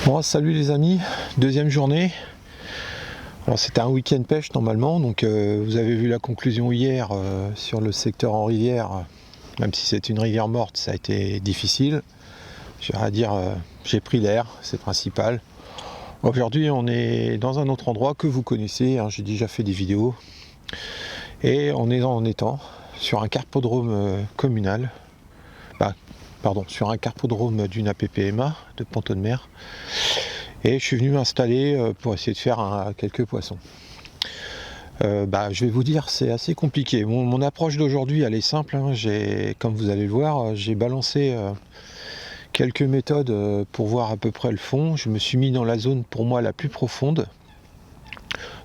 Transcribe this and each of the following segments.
Bon, salut les amis, deuxième journée. C'était un week-end pêche normalement, donc vous avez vu la conclusion hier sur le secteur en rivière. Même si c'est une rivière morte, ça a été difficile. J'ai à dire, j'ai pris l'air, c'est principal. Aujourd'hui, on est dans un autre endroit que vous connaissez, hein, j'ai déjà fait des vidéos. Et on est en étang sur un carpodrome communal. Sur un carpodrome d'une APPMA de Ponton de Mer. Et je suis venu m'installer pour essayer de faire quelques poissons. Je vais vous dire, c'est assez compliqué. Mon approche d'aujourd'hui, elle est simple, hein. Comme vous allez le voir, j'ai balancé quelques méthodes pour voir à peu près le fond. Je me suis mis dans la zone pour moi la plus profonde.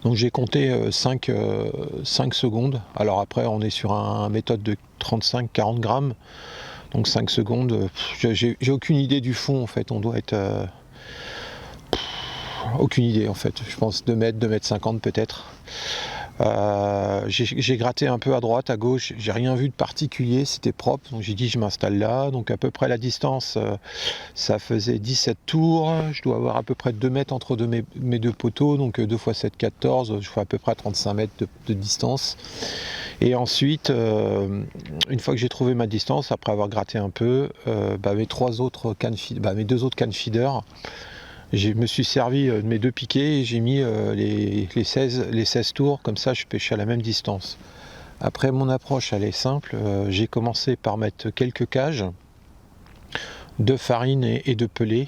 Donc j'ai compté 5 secondes. Alors après, on est sur une méthode de 35-40 grammes. Donc 5 secondes, j'ai aucune idée du fond en fait. On doit être... aucune idée en fait, je pense 2 mètres, 2 mètres 50 peut-être. J'ai gratté un peu à droite, à gauche, j'ai rien vu de particulier, c'était propre, donc j'ai dit je m'installe là, donc à peu près la distance, ça faisait 17 tours, je dois avoir à peu près 2 mètres entre mes deux poteaux, donc 2 x 7, 14, je fais à peu près 35 mètres de distance. Et ensuite, une fois que j'ai trouvé ma distance, après avoir gratté un peu, mes deux autres cannes feeder, je me suis servi de mes deux piquets et j'ai mis les 16 tours, comme ça je pêchais à la même distance. Après mon approche elle est simple, j'ai commencé par mettre quelques cages de farine et de pelé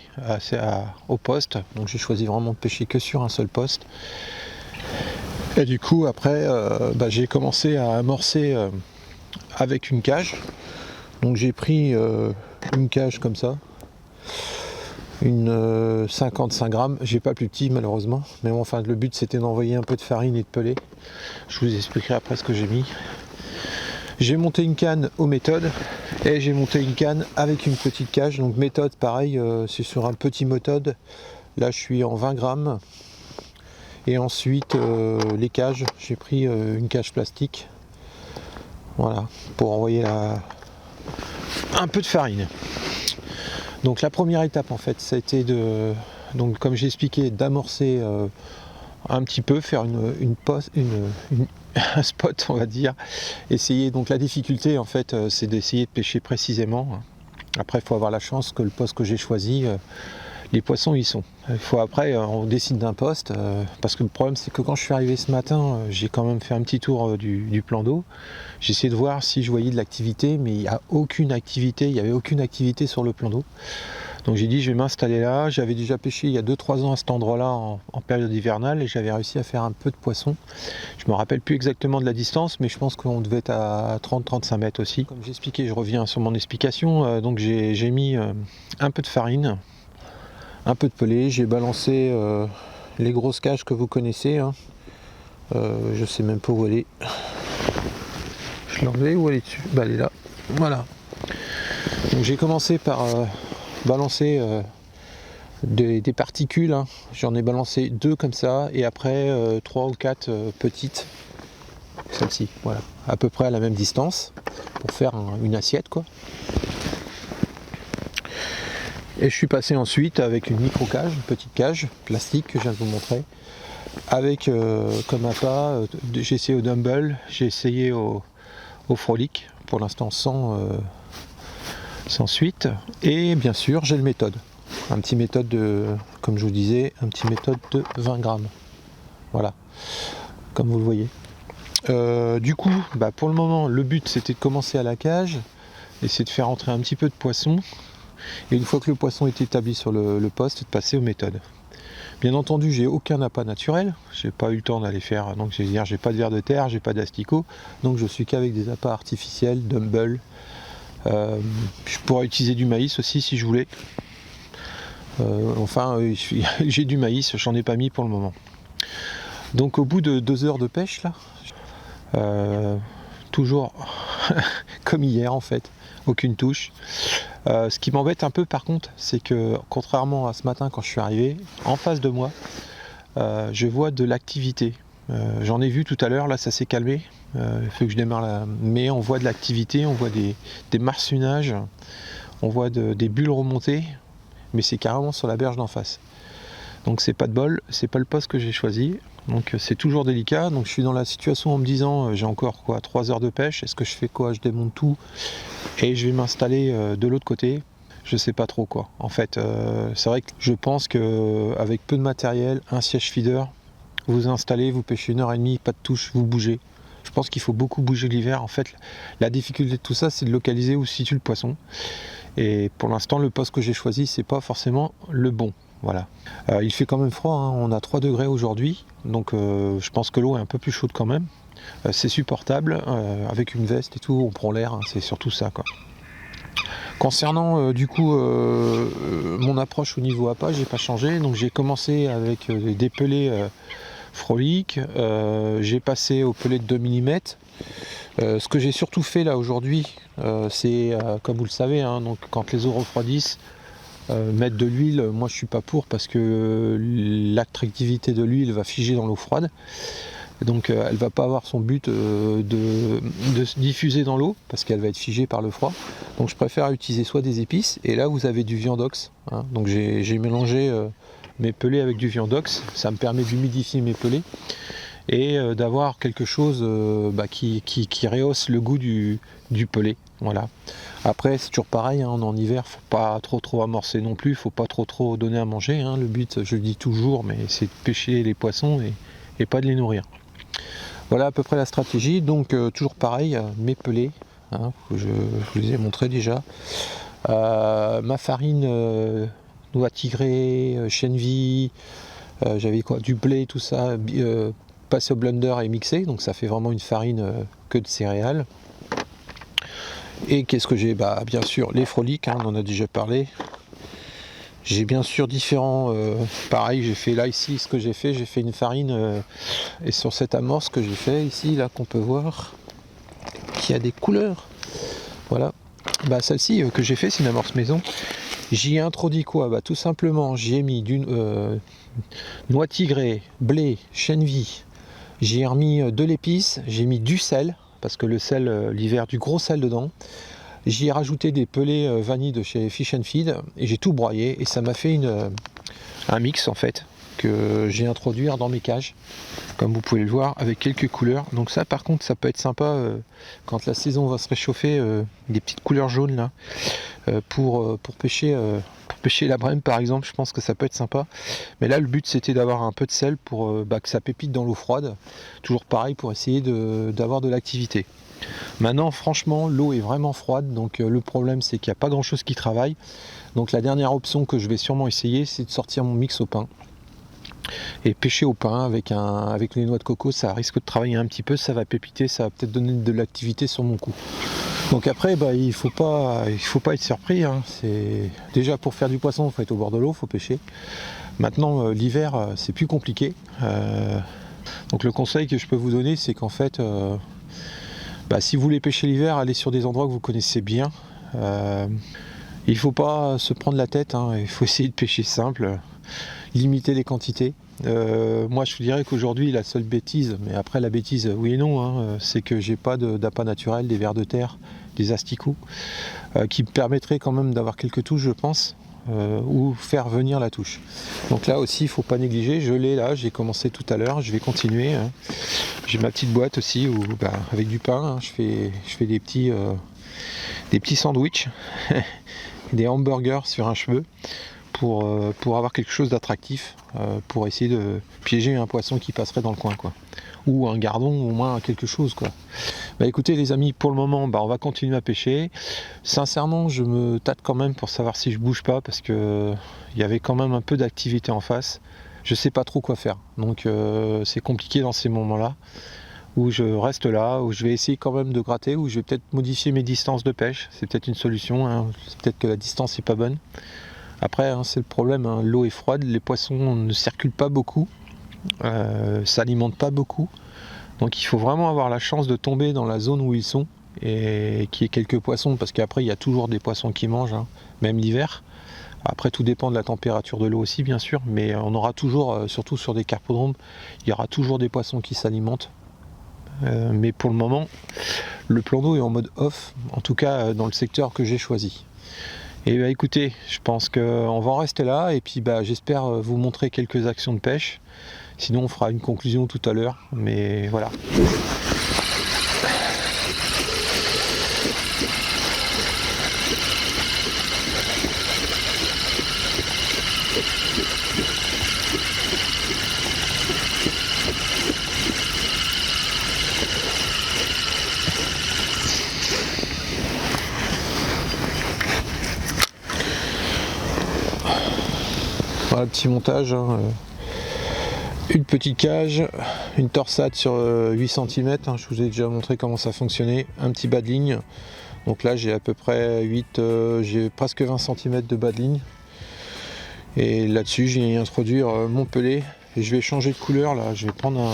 au poste, donc j'ai choisi vraiment de pêcher que sur un seul poste. Et du coup après j'ai commencé à amorcer avec une cage, donc j'ai pris une cage comme ça, une 55 grammes, j'ai pas plus petit malheureusement, mais bon, enfin le but c'était d'envoyer un peu de farine et de pelé. Je vous expliquerai après ce que j'ai mis. J'ai monté une canne aux méthodes et j'ai monté une canne avec une petite cage. Donc méthode pareil, c'est sur un petit méthode. Là je suis en 20 grammes. Et ensuite les cages, j'ai pris une cage plastique. Voilà, pour envoyer un peu de farine. Donc la première étape en fait, ça a été donc comme j'ai expliqué, d'amorcer un petit peu, faire un spot on va dire. Essayer, donc la difficulté en fait, c'est d'essayer de pêcher précisément. Après il faut avoir la chance que le poste que j'ai choisi, les poissons y sont. Il faut après, on décide d'un poste, parce que le problème c'est que quand je suis arrivé ce matin, j'ai quand même fait un petit tour du plan d'eau. J'ai essayé de voir si je voyais de l'activité, mais il n'y avait aucune activité sur le plan d'eau. Donc j'ai dit je vais m'installer là. J'avais déjà pêché il y a 2-3 ans à cet endroit là en période hivernale et j'avais réussi à faire un peu de poisson. Je me rappelle plus exactement de la distance, mais je pense qu'on devait être à 30-35 mètres aussi. Comme j'expliquais, je reviens sur mon explication, donc j'ai mis un peu de farine, un peu de pelé, j'ai balancé les grosses cages que vous connaissez, hein. Je sais même pas où elle est. Je l'ai enlevée, où elle est dessus? Elle est là, voilà. Donc j'ai commencé par balancer des particules, hein. J'en ai balancé 2 comme ça et après 3 ou 4 petites, celle-ci, voilà, à peu près à la même distance pour faire une assiette quoi. Et je suis passé ensuite avec une micro cage, une petite cage plastique que je viens de vous montrer, avec comme appât, j'ai essayé au dumbbell, j'ai essayé au frolic, pour l'instant sans suite, et bien sûr j'ai le méthode. Un petit méthode comme je vous disais, un petit méthode de 20 grammes. Voilà, comme vous le voyez. Du coup, pour le moment, le but c'était de commencer à la cage, essayer de faire entrer un petit peu de poisson, et une fois que le poisson est établi sur le poste, de passer aux méthodes. Bien entendu, j'ai aucun appât naturel, j'ai pas eu le temps d'aller faire, donc j'ai pas de ver de terre, j'ai pas d'asticot, donc je suis qu'avec des appâts artificiels, dumbbell. Je pourrais utiliser du maïs aussi si je voulais. J'ai du maïs, j'en ai pas mis pour le moment. Donc au bout de 2 heures de pêche là, toujours comme hier en fait, aucune touche. Ce qui m'embête un peu par contre, c'est que contrairement à ce matin quand je suis arrivé, en face de moi, je vois de l'activité. J'en ai vu tout à l'heure, là ça s'est calmé, il faut que je démarre là, mais on voit de l'activité, on voit des marsunages, on voit des bulles remonter, mais c'est carrément sur la berge d'en face. Donc c'est pas de bol, c'est pas le poste que j'ai choisi. Donc c'est toujours délicat. Donc je suis dans la situation en me disant j'ai encore 3 heures de pêche. Est-ce que je fais quoi? Je démonte tout et je vais m'installer de l'autre côté. Je sais pas trop quoi. En fait, c'est vrai que je pense qu'avec peu de matériel, un siège feeder, vous installez, vous pêchez 1h30, pas de touche, vous bougez. Je pense qu'il faut beaucoup bouger l'hiver. En fait, la difficulté de tout ça, c'est de localiser où se situe le poisson. Et pour l'instant, le poste que j'ai choisi, c'est pas forcément le bon. Voilà. Il fait quand même froid, hein. On a 3 degrés aujourd'hui, donc je pense que l'eau est un peu plus chaude quand même. C'est supportable, avec une veste et tout, on prend l'air, hein, c'est surtout ça, quoi. Concernant du coup mon approche au niveau appât, j'ai pas changé, donc j'ai commencé avec des pelets froliques, j'ai passé au pelet de 2 mm. Ce que j'ai surtout fait là aujourd'hui, c'est comme vous le savez, hein, donc quand les eaux refroidissent, mettre de l'huile, moi je suis pas pour parce que l'attractivité de l'huile va figer dans l'eau froide. Donc elle va pas avoir son but de se diffuser dans l'eau parce qu'elle va être figée par le froid. Donc je préfère utiliser soit des épices, et là vous avez du viandox, hein. Donc j'ai mélangé mes pelets avec du viandox, ça me permet d'humidifier mes pelets et d'avoir quelque chose qui rehausse le goût du pelé. Voilà. Après c'est toujours pareil, hein, en hiver, faut pas trop amorcer non plus, faut pas trop donner à manger, hein. Le but, je le dis toujours, mais c'est de pêcher les poissons et pas de les nourrir. Voilà à peu près la stratégie. Donc toujours pareil, mes pelés, hein, je vous les ai montrés déjà. Ma farine noix tigrée, chêne vie, j'avais quoi, du blé, tout ça, passé au blender et mixé, donc ça fait vraiment une farine que de céréales. Et qu'est-ce que j'ai? Bien sûr les froliques, hein, on en a déjà parlé. J'ai bien sûr différents, pareil, j'ai fait là ici, ce que j'ai fait une farine, et sur cette amorce que j'ai fait ici, là qu'on peut voir, qui a des couleurs, voilà, celle-ci que j'ai fait, c'est une amorce maison. J'y ai introduit quoi? Tout simplement, j'y ai mis du noix tigrée, blé, chêne vie, j'y ai remis de l'épice, j'ai mis du sel, parce que le sel, l'hiver, du gros sel dedans. J'y ai rajouté des pelés vanille de chez Fish and Feed et j'ai tout broyé et ça m'a fait un mix en fait que j'ai introduit dans mes cages, comme vous pouvez le voir, avec quelques couleurs. Donc ça par contre ça peut être sympa quand la saison va se réchauffer, des petites couleurs jaunes là pour pêcher la brème par exemple, je pense que ça peut être sympa. Mais là le but c'était d'avoir un peu de sel pour que ça pépite dans l'eau froide, toujours pareil pour essayer d'avoir de l'activité. Maintenant franchement l'eau est vraiment froide, donc le problème c'est qu'il n'y a pas grand chose qui travaille. Donc la dernière option que je vais sûrement essayer, c'est de sortir mon mix au pain et pêcher au pain avec les noix de coco. Ça risque de travailler un petit peu, ça va pépiter, ça va peut-être donner de l'activité sur mon coup. Donc après il faut pas être surpris, hein. C'est déjà pour faire du poisson, il faut être au bord de l'eau, il faut pêcher. Maintenant l'hiver c'est plus compliqué, donc le conseil que je peux vous donner, c'est qu'en fait si vous voulez pêcher l'hiver, allez sur des endroits que vous connaissez bien. Il ne faut pas se prendre la tête, hein. Il faut essayer de pêcher simple, limiter les quantités. Moi je vous dirais qu'aujourd'hui la seule bêtise, mais après la bêtise oui et non, hein, c'est que j'ai pas d'appât naturel, des vers de terre, des asticots, qui me permettraient quand même d'avoir quelques touches je pense, ou faire venir la touche. Donc là aussi il ne faut pas négliger, je l'ai là, j'ai commencé tout à l'heure, je vais continuer, hein. J'ai ma petite boîte aussi où avec du pain, hein, je fais des petits sandwichs, des hamburgers sur un cheveu pour avoir quelque chose d'attractif, pour essayer de piéger un poisson qui passerait dans le coin quoi. Ou un gardon, au moins quelque chose quoi. Écoutez les amis, pour le moment on va continuer à pêcher. Sincèrement je me tâte quand même pour savoir si je bouge pas, parce que il y avait quand même un peu d'activité en face. Je sais pas trop quoi faire, donc c'est compliqué dans ces moments là où je reste là, où je vais essayer quand même de gratter, où je vais peut-être modifier mes distances de pêche, c'est peut-être une solution, hein. Peut-être que la distance n'est pas bonne. Après hein, c'est le problème, hein. L'eau est froide, les poissons ne circulent pas beaucoup, s'alimentent pas beaucoup, donc il faut vraiment avoir la chance de tomber dans la zone où ils sont et qu'il y ait quelques poissons, parce qu'après il y a toujours des poissons qui mangent, hein, même l'hiver. Après tout dépend de la température de l'eau aussi bien sûr, mais on aura toujours, surtout sur des carpodromes, il y aura toujours des poissons qui s'alimentent. Mais pour le moment, le plan d'eau est en mode off, en tout cas dans le secteur que j'ai choisi. Et bah écoutez, je pense qu'on va en rester là et puis bah j'espère vous montrer quelques actions de pêche. Sinon on fera une conclusion tout à l'heure, mais voilà. Voilà, petit montage, hein. Une petite cage, une torsade sur 8 cm, hein. Je vous ai déjà montré comment ça fonctionnait, un petit bas de ligne. Donc là j'ai à peu près j'ai presque 20 cm de bas de ligne. Et là-dessus j'ai introduire mon pelet et je vais changer de couleur là, je vais prendre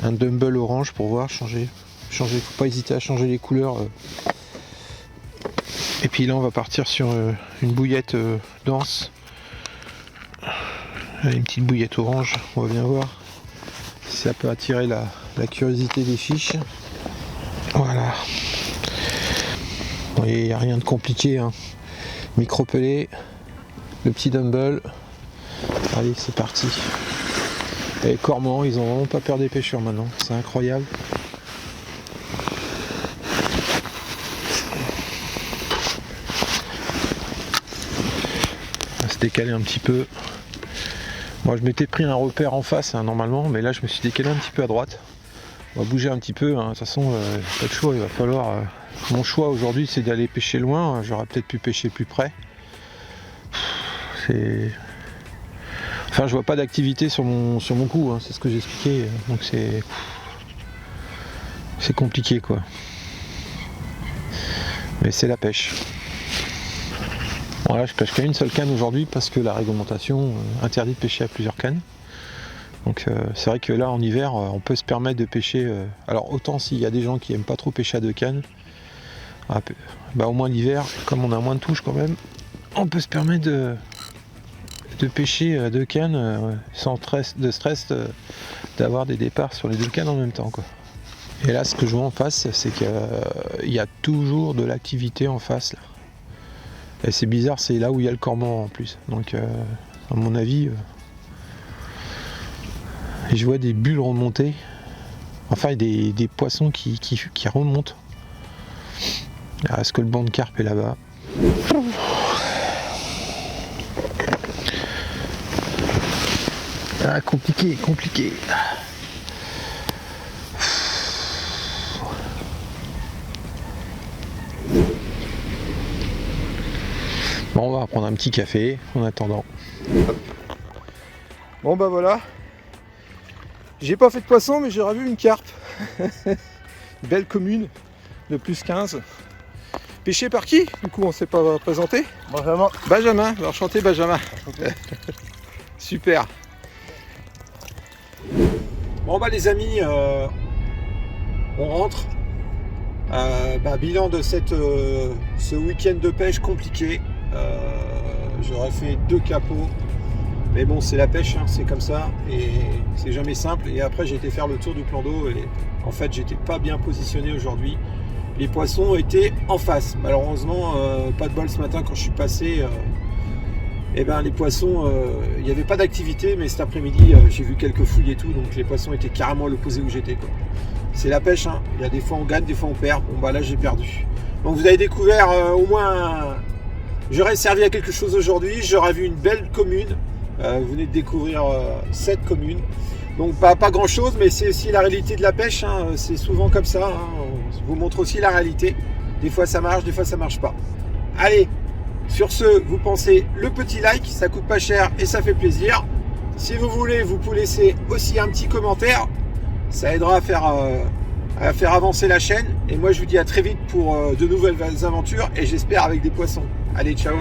un Dumble orange pour voir changer. Faut pas hésiter à changer les couleurs. Et puis là on va partir sur une bouillette dense. Une petite bouillette orange, on va bien voir si ça peut attirer la curiosité des fiches. Voilà. Il n'y a rien de compliqué, hein. Micro-pelé, le petit Dumble. Allez, c'est parti. Et Cormorans, ils ont vraiment pas peur des pêcheurs maintenant, c'est incroyable. On va se décaler un petit peu. Moi je m'étais pris un repère en face hein, normalement, mais là je me suis décalé un petit peu à droite. On va bouger un petit peu, hein. De toute façon pas de choix, il va falloir... Mon choix aujourd'hui c'est d'aller pêcher loin, j'aurais peut-être pu pêcher plus près. Enfin je vois pas d'activité sur mon coup, hein. C'est ce que j'expliquais, donc c'est compliqué quoi. Mais c'est la pêche. Voilà, je pêche qu'à une seule canne aujourd'hui parce que la réglementation interdit de pêcher à plusieurs cannes. Donc c'est vrai que là en hiver on peut se permettre de pêcher. Alors autant s'il y a des gens qui aiment pas trop pêcher à deux cannes, bah au moins l'hiver, comme on a moins de touches quand même, on peut se permettre de pêcher à deux cannes sans stress d'avoir des départs sur les deux cannes en même temps quoi. Et là ce que je vois en face c'est qu'il y a toujours de l'activité en face là. Et c'est bizarre, c'est là où il y a le cormoran en plus. Donc à mon avis, je vois des bulles remonter. Enfin des poissons qui remontent. Est-ce que le banc de carpe est là-bas? Ah, compliqué. Bon, on va prendre un petit café en attendant. Bon bah voilà. J'ai pas fait de poisson mais j'ai revu une carpe. Belle commune de plus 15. Pêché par qui? Du coup on s'est pas présenté. Benjamin, enchanté Benjamin. Super. Bon bah les amis, on rentre. Bilan de ce week-end de pêche compliqué. J'aurais fait 2 capots, mais bon c'est la pêche, hein, c'est comme ça et c'est jamais simple. Et après j'ai été faire le tour du plan d'eau et en fait j'étais pas bien positionné aujourd'hui. Les poissons étaient en face. Malheureusement pas de bol ce matin quand je suis passé. Les poissons, il n'y avait pas d'activité, mais cet après-midi j'ai vu quelques fouilles et tout, donc les poissons étaient carrément à l'opposé où j'étais quoi. C'est la pêche, hein. Il y a des fois on gagne, des fois on perd. Bon bah là j'ai perdu. Donc vous avez découvert au moins... J'aurais servi à quelque chose aujourd'hui, j'aurais vu une belle commune. Vous venez de découvrir cette commune. Donc pas grand chose, mais c'est aussi la réalité de la pêche, hein. C'est souvent comme ça, hein. On vous montre aussi la réalité. Des fois ça marche, des fois ça marche pas. Allez, sur ce, vous pensez le petit like, ça coûte pas cher et ça fait plaisir. Si vous voulez, vous pouvez laisser aussi un petit commentaire. Ça aidera à faire avancer la chaîne. Et moi je vous dis à très vite pour de nouvelles aventures et j'espère avec des poissons. Allez, ciao.